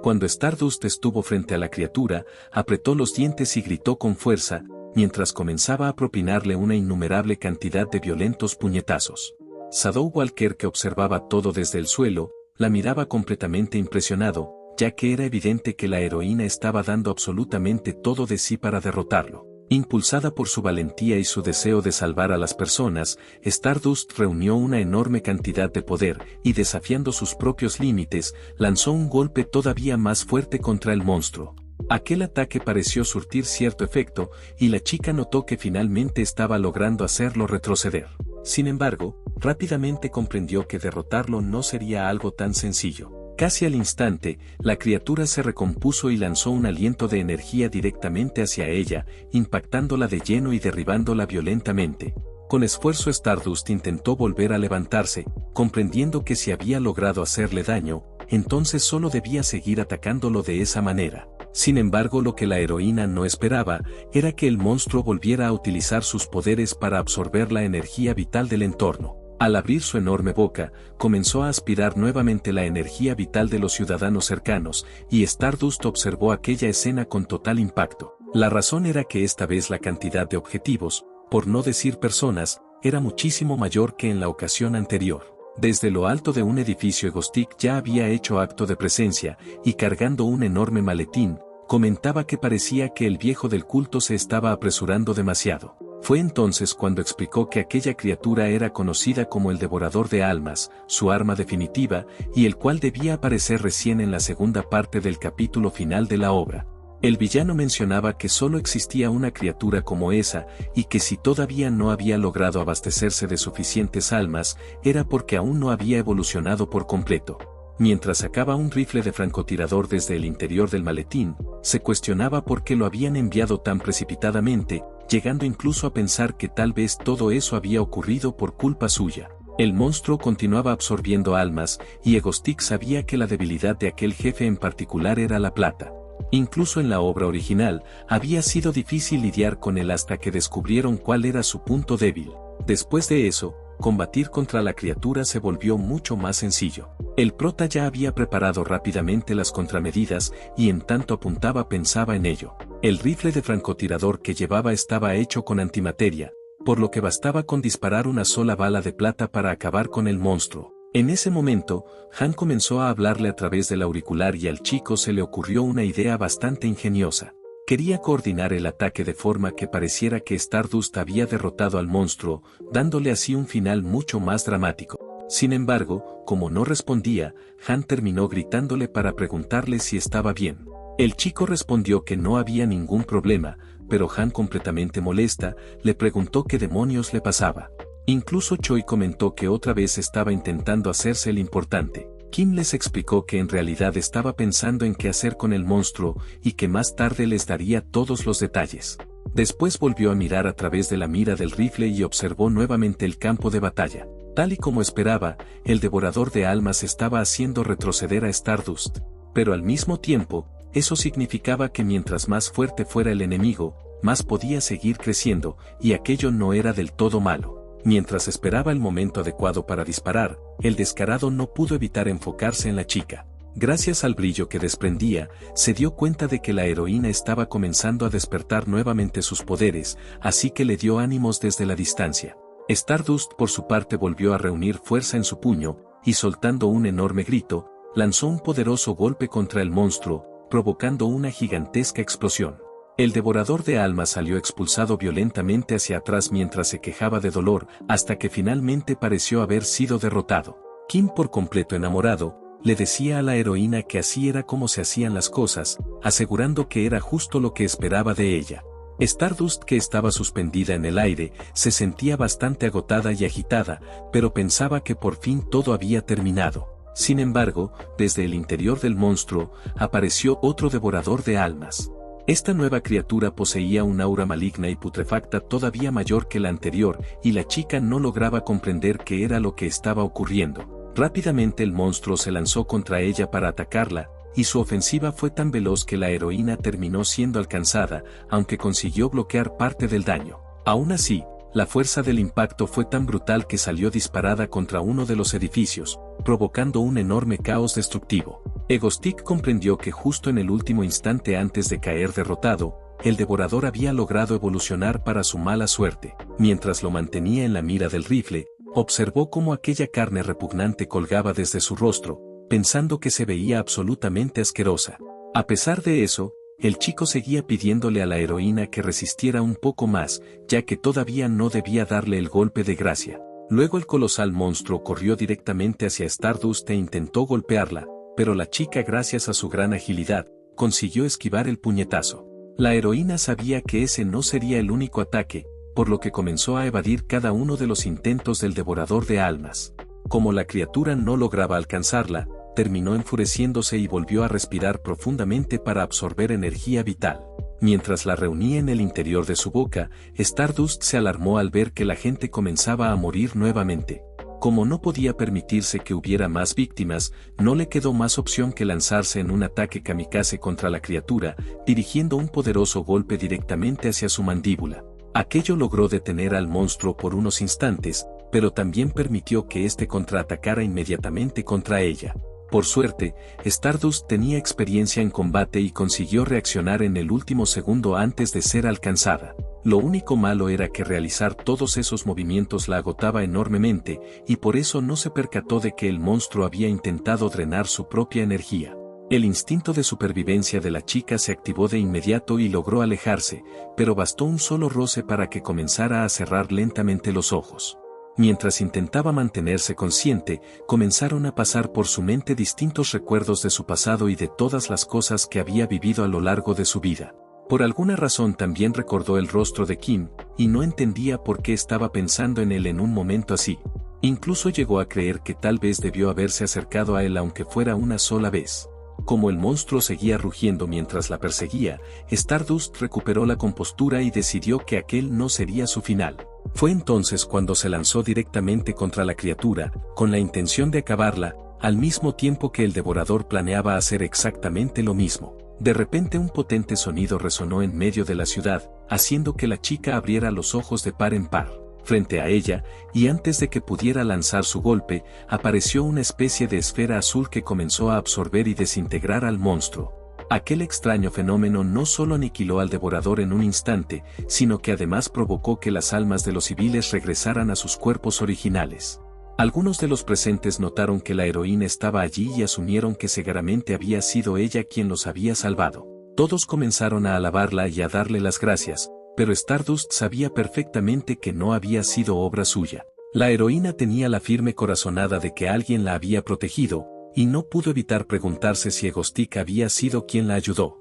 Cuando Stardust estuvo frente a la criatura, apretó los dientes y gritó con fuerza, mientras comenzaba a propinarle una innumerable cantidad de violentos puñetazos. Shadow Walker, que observaba todo desde el suelo, la miraba completamente impresionado, ya que era evidente que la heroína estaba dando absolutamente todo de sí para derrotarlo. Impulsada por su valentía y su deseo de salvar a las personas, Stardust reunió una enorme cantidad de poder y, desafiando sus propios límites, lanzó un golpe todavía más fuerte contra el monstruo. Aquel ataque pareció surtir cierto efecto, y la chica notó que finalmente estaba logrando hacerlo retroceder. Sin embargo, rápidamente comprendió que derrotarlo no sería algo tan sencillo. Casi al instante, la criatura se recompuso y lanzó un aliento de energía directamente hacia ella, impactándola de lleno y derribándola violentamente. Con esfuerzo Stardust intentó volver a levantarse, comprendiendo que si había logrado hacerle daño, entonces solo debía seguir atacándolo de esa manera. Sin embargo, lo que la heroína no esperaba, era que el monstruo volviera a utilizar sus poderes para absorber la energía vital del entorno. Al abrir su enorme boca, comenzó a aspirar nuevamente la energía vital de los ciudadanos cercanos, y Stardust observó aquella escena con total impacto. La razón era que esta vez la cantidad de objetivos, por no decir personas, era muchísimo mayor que en la ocasión anterior. Desde lo alto de un edificio Egostic ya había hecho acto de presencia, y cargando un enorme maletín, comentaba que parecía que el viejo del culto se estaba apresurando demasiado. Fue entonces cuando explicó que aquella criatura era conocida como el Devorador de Almas, su arma definitiva, y el cual debía aparecer recién en la segunda parte del capítulo final de la obra. El villano mencionaba que solo existía una criatura como esa, y que si todavía no había logrado abastecerse de suficientes almas, era porque aún no había evolucionado por completo. Mientras sacaba un rifle de francotirador desde el interior del maletín, se cuestionaba por qué lo habían enviado tan precipitadamente, llegando incluso a pensar que tal vez todo eso había ocurrido por culpa suya. El monstruo continuaba absorbiendo almas, y Egostic sabía que la debilidad de aquel jefe en particular era la plata. Incluso en la obra original, había sido difícil lidiar con él hasta que descubrieron cuál era su punto débil. Después de eso, combatir contra la criatura se volvió mucho más sencillo. El prota ya había preparado rápidamente las contramedidas y en tanto apuntaba pensaba en ello. El rifle de francotirador que llevaba estaba hecho con antimateria, por lo que bastaba con disparar una sola bala de plata para acabar con el monstruo. En ese momento, Han comenzó a hablarle a través del auricular y al chico se le ocurrió una idea bastante ingeniosa. Quería coordinar el ataque de forma que pareciera que Stardust había derrotado al monstruo, dándole así un final mucho más dramático. Sin embargo, como no respondía, Han terminó gritándole para preguntarle si estaba bien. El chico respondió que no había ningún problema, pero Han, completamente molesta, le preguntó qué demonios le pasaba. Incluso Choi comentó que otra vez estaba intentando hacerse el importante. Kim les explicó que en realidad estaba pensando en qué hacer con el monstruo y que más tarde les daría todos los detalles. Después volvió a mirar a través de la mira del rifle y observó nuevamente el campo de batalla. Tal y como esperaba, el Devorador de Almas estaba haciendo retroceder a Stardust. Pero al mismo tiempo, eso significaba que mientras más fuerte fuera el enemigo, más podía seguir creciendo, y aquello no era del todo malo. Mientras esperaba el momento adecuado para disparar, el descarado no pudo evitar enfocarse en la chica. Gracias al brillo que desprendía, se dio cuenta de que la heroína estaba comenzando a despertar nuevamente sus poderes, así que le dio ánimos desde la distancia. Stardust por su parte volvió a reunir fuerza en su puño, y soltando un enorme grito, lanzó un poderoso golpe contra el monstruo, provocando una gigantesca explosión. El Devorador de Almas salió expulsado violentamente hacia atrás mientras se quejaba de dolor, hasta que finalmente pareció haber sido derrotado. Kim, por completo enamorado, le decía a la heroína que así era como se hacían las cosas, asegurando que era justo lo que esperaba de ella. Stardust, que estaba suspendida en el aire, se sentía bastante agotada y agitada, pero pensaba que por fin todo había terminado. Sin embargo, desde el interior del monstruo, apareció otro Devorador de Almas. Esta nueva criatura poseía un aura maligna y putrefacta todavía mayor que la anterior, y la chica no lograba comprender qué era lo que estaba ocurriendo. Rápidamente el monstruo se lanzó contra ella para atacarla, y su ofensiva fue tan veloz que la heroína terminó siendo alcanzada, aunque consiguió bloquear parte del daño. Aún así, la fuerza del impacto fue tan brutal que salió disparada contra uno de los edificios, provocando un enorme caos destructivo. Egostik comprendió que justo en el último instante antes de caer derrotado, el devorador había logrado evolucionar para su mala suerte. Mientras lo mantenía en la mira del rifle, observó cómo aquella carne repugnante colgaba desde su rostro, pensando que se veía absolutamente asquerosa. A pesar de eso, el chico seguía pidiéndole a la heroína que resistiera un poco más, ya que todavía no debía darle el golpe de gracia. Luego el colosal monstruo corrió directamente hacia Stardust e intentó golpearla, pero la chica, gracias a su gran agilidad, consiguió esquivar el puñetazo. La heroína sabía que ese no sería el único ataque, por lo que comenzó a evadir cada uno de los intentos del devorador de almas. Como la criatura no lograba alcanzarla, terminó enfureciéndose y volvió a respirar profundamente para absorber energía vital. Mientras la reunía en el interior de su boca, Stardust se alarmó al ver que la gente comenzaba a morir nuevamente. Como no podía permitirse que hubiera más víctimas, no le quedó más opción que lanzarse en un ataque kamikaze contra la criatura, dirigiendo un poderoso golpe directamente hacia su mandíbula. Aquello logró detener al monstruo por unos instantes, pero también permitió que éste contraatacara inmediatamente contra ella. Por suerte, Stardust tenía experiencia en combate y consiguió reaccionar en el último segundo antes de ser alcanzada. Lo único malo era que realizar todos esos movimientos la agotaba enormemente, y por eso no se percató de que el monstruo había intentado drenar su propia energía. El instinto de supervivencia de la chica se activó de inmediato y logró alejarse, pero bastó un solo roce para que comenzara a cerrar lentamente los ojos. Mientras intentaba mantenerse consciente, comenzaron a pasar por su mente distintos recuerdos de su pasado y de todas las cosas que había vivido a lo largo de su vida. Por alguna razón también recordó el rostro de Kim, y no entendía por qué estaba pensando en él en un momento así. Incluso llegó a creer que tal vez debió haberse acercado a él aunque fuera una sola vez. Como el monstruo seguía rugiendo mientras la perseguía, Stardust recuperó la compostura y decidió que aquel no sería su final. Fue entonces cuando se lanzó directamente contra la criatura, con la intención de acabarla, al mismo tiempo que el devorador planeaba hacer exactamente lo mismo. De repente un potente sonido resonó en medio de la ciudad, haciendo que la chica abriera los ojos de par en par. Frente a ella, y antes de que pudiera lanzar su golpe, apareció una especie de esfera azul que comenzó a absorber y desintegrar al monstruo. Aquel extraño fenómeno no solo aniquiló al devorador en un instante, sino que además provocó que las almas de los civiles regresaran a sus cuerpos originales. Algunos de los presentes notaron que la heroína estaba allí y asumieron que seguramente había sido ella quien los había salvado. Todos comenzaron a alabarla y a darle las gracias, pero Stardust sabía perfectamente que no había sido obra suya. La heroína tenía la firme corazonada de que alguien la había protegido, y no pudo evitar preguntarse si Egostik había sido quien la ayudó.